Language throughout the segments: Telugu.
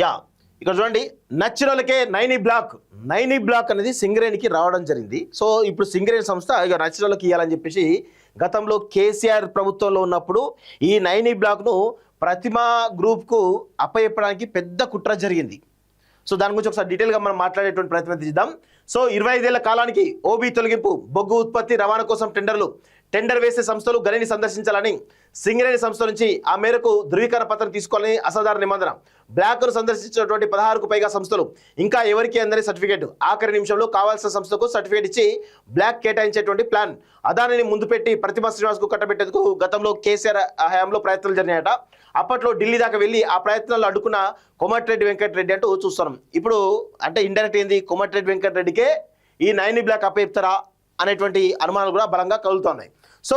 యా ఇక్కడ చూడండి, నచ్చినోళ్ళకే నైనీ బ్లాక్ అనేది సింగరేణికి రావడం జరిగింది. సో ఇప్పుడు సింగరేణి సంస్థ ఇక నచ్చినోళ్ళకి ఇవ్వాలని చెప్పేసి గతంలో కేసీఆర్ ప్రభుత్వంలో ఉన్నప్పుడు ఈ నైనీ బ్లాక్ను ప్రతిమా గ్రూప్కు అప్పచెప్పడానికి పెద్ద కుట్ర జరిగింది. సో దాని గురించి ఒకసారి డీటెయిల్గా మనం మాట్లాడేటువంటి ప్రయత్నం చేద్దాం. సో 25 ఏళ్ల కాలానికి ఓబీ తొలగింపు, బొగ్గు ఉత్పత్తి రవాణా కోసం టెండర్ వేసే సంస్థలు గనిని సందర్శించాలని సింగరేణి సంస్థ నుంచి ఆ మేరకు ధృవీకరణ పత్రం తీసుకోవాలని అసాధారణ నిబంధన. బ్లాక్ను సందర్శించినటువంటి 16కు పైగా సంస్థలు ఇంకా ఎవరికి అందని సర్టిఫికేట్, ఆఖరి నిమిషంలో కావాల్సిన సంస్థకు సర్టిఫికేట్ ఇచ్చి బ్లాక్ కేటాయించేటువంటి ప్లాన్. అదానిని ముందు పెట్టి ప్రతిమా శ్రీనివాస్కు కట్టబెట్టేందుకు గతంలో కేసీఆర్ హయాంలో ప్రయత్నాలు జరిగాయట. అప్పట్లో ఢిల్లీ దాకా వెళ్ళి ఆ ప్రయత్నాలు అడ్డుకున్న కోమటిరెడ్డి వెంకటరెడ్డి అంటూ చూస్తున్నాం. ఇప్పుడు అంటే ఇండైరెక్ట్ ఏంది, కోమటిరెడ్డి వెంకటరెడ్డికే ఈ నైనీ బ్లాక్ అప్పచెప్తారా అనేటువంటి అనుమానాలు కూడా బలంగా కలుగుతున్నాయి. సో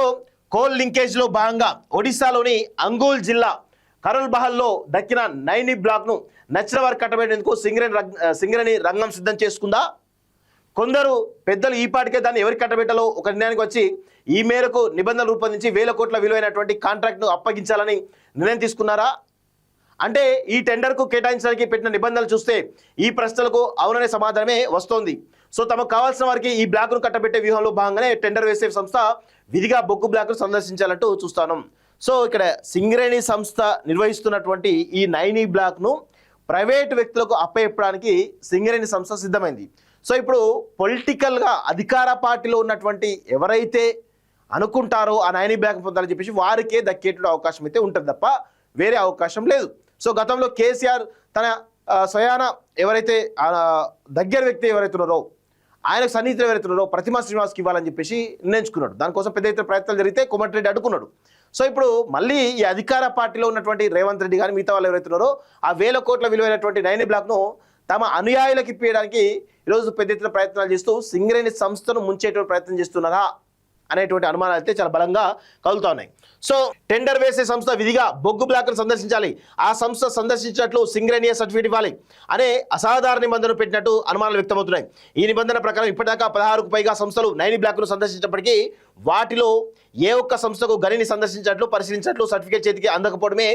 కోల్ లింకేజ్లో భాగంగా ఒడిశాలోని అంగుల్ జిల్లా కరుల్బహల్లో దక్కిన నైనీ బ్లాక్ను నచ్చిన వారు కట్టబెట్టేందుకు సింగరేణి రంగం సిద్ధం చేసుకుందా? కొందరు పెద్దలు ఈపాటికే దాన్ని ఎవరికి కట్టబెట్టాలో ఒక నిర్ణయానికి వచ్చి ఈ మేరకు నిబంధనలు రూపొందించి 1000 కోట్ల విలువైనటువంటి కాంట్రాక్ట్ను అప్పగించాలని నిర్ణయం తీసుకున్నారా? అంటే ఈ టెండర్కు కేటాయించడానికి పెట్టిన నిబంధనలు చూస్తే ఈ ప్రశ్నలకు అవుననే సమాధానమే వస్తోంది. సో తమకు కావాల్సిన వారికి ఈ బ్లాక్ను కట్టబెట్టే వ్యూహంలో భాగంగానే టెండర్ వేసే సంస్థ విధిగా బొగ్గు బ్లాక్ను సందర్శించాలంటూ చూస్తాను. సో ఇక్కడ సింగరేణి సంస్థ నిర్వహిస్తున్నటువంటి ఈ నైనీ బ్లాక్ను ప్రైవేటు వ్యక్తులకు అప్పచెప్పడానికి సింగరేణి సంస్థ సిద్ధమైంది. సో ఇప్పుడు పొలిటికల్గా అధికార పార్టీలో ఉన్నటువంటి ఎవరైతే అనుకుంటారో ఆ నైనీ బ్లాక్ పొందాలని చెప్పేసి వారికే దక్కేటువంటి అవకాశం అయితే ఉంటుంది తప్ప వేరే అవకాశం లేదు. సో గతంలో కేసీఆర్ తన స్వయాన ఎవరైతే దగ్గర వ్యక్తి ఎవరైతే ఉన్నారో, ఆయనకు సన్నిహితులు ఎవరైతే ఉన్నారో ప్రతిమా శ్రీనివాస్కి ఇవ్వాలని చెప్పేసి నిర్ణయించుకున్నాడు. దానికోసం పెద్ద ఎత్తున ప్రయత్నాలు జరిగితే కోమటిరెడ్డి అడ్డుకున్నాడు. సో ఇప్పుడు మళ్ళీ ఈ అధికార పార్టీలో ఉన్నటువంటి రేవంత్ రెడ్డి కానీ మిగతా వాళ్ళు ఎవరైతే ఉన్నారో ఆ 1000 కోట్ల విలువైనటువంటి నైనీ బ్లాక్ను తమ అనుయాయులకు ఇప్పించడానికి ఈరోజు పెద్ద ఎత్తున ప్రయత్నాలు చేస్తూ సింగరేణి సంస్థను ముంచేటువంటి ప్రయత్నం చేస్తున్నారా అనేటువంటి అనుమానాలు అయితే చాలా బలంగా కలుగుతా ఉన్నాయి. సో టెండర్ వేసే సంస్థ విధిగా బొగ్గు బ్లాక్ను సందర్శించాలి, ఆ సంస్థ సందర్శించినట్లు సింగరేణి సర్టిఫికేట్ ఇవ్వాలి అనే అసాధారణ నిబంధన పెట్టినట్టు అనుమానాలు వ్యక్తమవుతున్నాయి. ఈ నిబంధన ప్రకారం ఇప్పటిదాకా 16కు పైగా సంస్థలు నైనీ బ్లాక్ను సందర్శించినప్పటికీ వాటిలో ఏ ఒక్క సంస్థకు గనిని సందర్శించినట్లు పరిశీలించినట్లు సర్టిఫికేట్ చేతికి అందకపోవడమే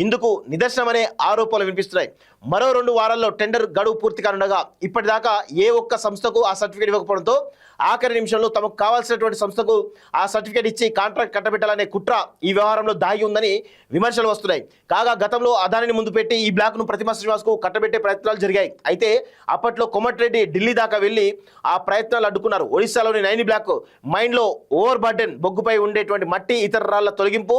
ఇందుకు నిదర్శనమనే ఆరోపణలు వినిపిస్తున్నాయి. మరో 2 వారాల్లో టెండర్ గడువు పూర్తి కానుండగా ఇప్పటిదాకా ఏ ఒక్క సంస్థకు ఆ సర్టిఫికేట్ ఇవ్వకపోవడంతో ఆఖరి నిమిషంలో తమకు కావాల్సినటువంటి సంస్థకు ఆ సర్టిఫికేట్ ఇచ్చి కాంట్రాక్ట్ కట్టబెట్టాలనే కుట్ర ఈ వ్యవహారంలో దాగి ఉందని విమర్శలు వస్తున్నాయి. కాగా గతంలో అదానిని ముందు పెట్టి ఈ బ్లాక్ను ప్రతిమా శ్రీనివాస్కు కట్టబెట్టే ప్రయత్నాలు జరిగాయి. అయితే అప్పట్లో కోమటిరెడ్డి ఢిల్లీ దాకా వెళ్ళి ఆ ప్రయత్నాలు అడ్డుకున్నారు. ఒడిశాలోని నైనీ బ్లాక్ మైన్లో ఓవర్ బర్డెన్ బొగ్గుపై ఉండేటువంటి మట్టి ఇతర రాళ్ల తొలగింపు,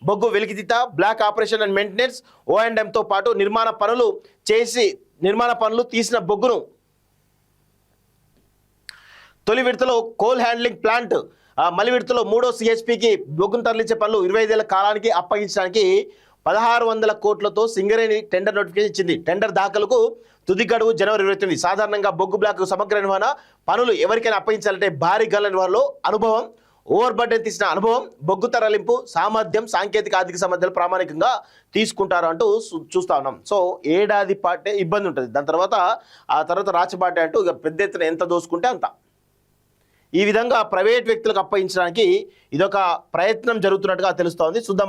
బొగ్గు వెలికితీత, బ్లాక్ ఆపరేషన్ అండ్ మెయింటెనెన్స్, O&Mతో పాటు నిర్మాణ పనులు తీసిన బొగ్గును తొలి విడతలో కోల్ హ్యాండ్లింగ్ ప్లాంట్, మలి విడతలో 3వ CHPకి బొగ్గును తరలించే పనులు 25 ఏళ్ల కాలానికి అప్పగించడానికి 1600 కోట్లతో సింగరేణి టెండర్ నోటిఫికేషన్ ఇచ్చింది. టెండర్ దాఖలకు తుది గడువు జనవరి 29. సాధారణంగా బొగ్గు బ్లాక్ సమగ్ర నిర్వహణ పనులు ఎవరికైనా అప్పగించాలంటే భారీ గల్ల నిర్వహణలో అనుభవం, ఓవర్ బర్డెన్ తీసిన అనుభవం, బొగ్గు తరలింపు సామర్థ్యం, సాంకేతిక ఆర్థిక సామర్థ్యాలు ప్రామాణికంగా తీసుకుంటారు అంటూ చూస్తా ఉన్నాం. సో ఏడాది పాటే ఇబ్బంది ఉంటుంది, దాని తర్వాత రాచబాటే అంటూ ఇక పెద్ద ఎత్తున ఎంత దోసుకుంటే అంత. ఈ విధంగా ప్రైవేట్ వ్యక్తులకు అప్పగించడానికి ఇదొక ప్రయత్నం జరుగుతున్నట్టుగా తెలుస్తోంది. చూద్దాం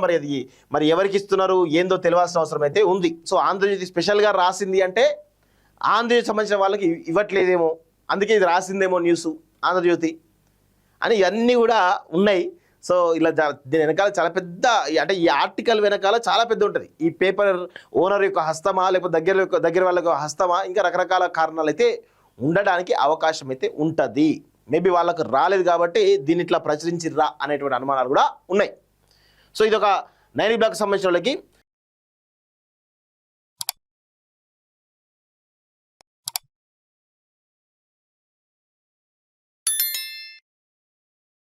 మరి ఎవరికి ఇస్తున్నారు ఏందో తెలియాల్సిన అవసరం అయితే ఉంది. సో ఆంధ్రజ్యోతి స్పెషల్గా రాసింది అంటే ఆంధ్రజ్యోతి సంబంధించిన వాళ్ళకి ఇవ్వట్లేదేమో, అందుకే ఇది రాసిందేమో న్యూస్ ఆంధ్రజ్యోతి అని ఇవన్నీ కూడా ఉన్నాయి. సో ఇలా దీని వెనకాల చాలా పెద్ద, అంటే ఈ ఆర్టికల్ వెనకాల చాలా పెద్ద ఉంటుంది. ఈ పేపర్ ఓనర్ యొక్క హస్తమా లేకపోతే దగ్గర వాళ్ళ యొక్క హస్తమా, ఇంకా రకరకాల కారణాలు అయితే ఉండడానికి అవకాశం అయితే ఉంటుంది. మేబీ వాళ్ళకు రాలేదు కాబట్టి దీన్ని ఇట్లా ప్రచురించిర్రా అనేటువంటి అనుమానాలు కూడా ఉన్నాయి. సో ఇదొక నైనీ బ్లాక్ సంబంధించిన వాళ్ళకి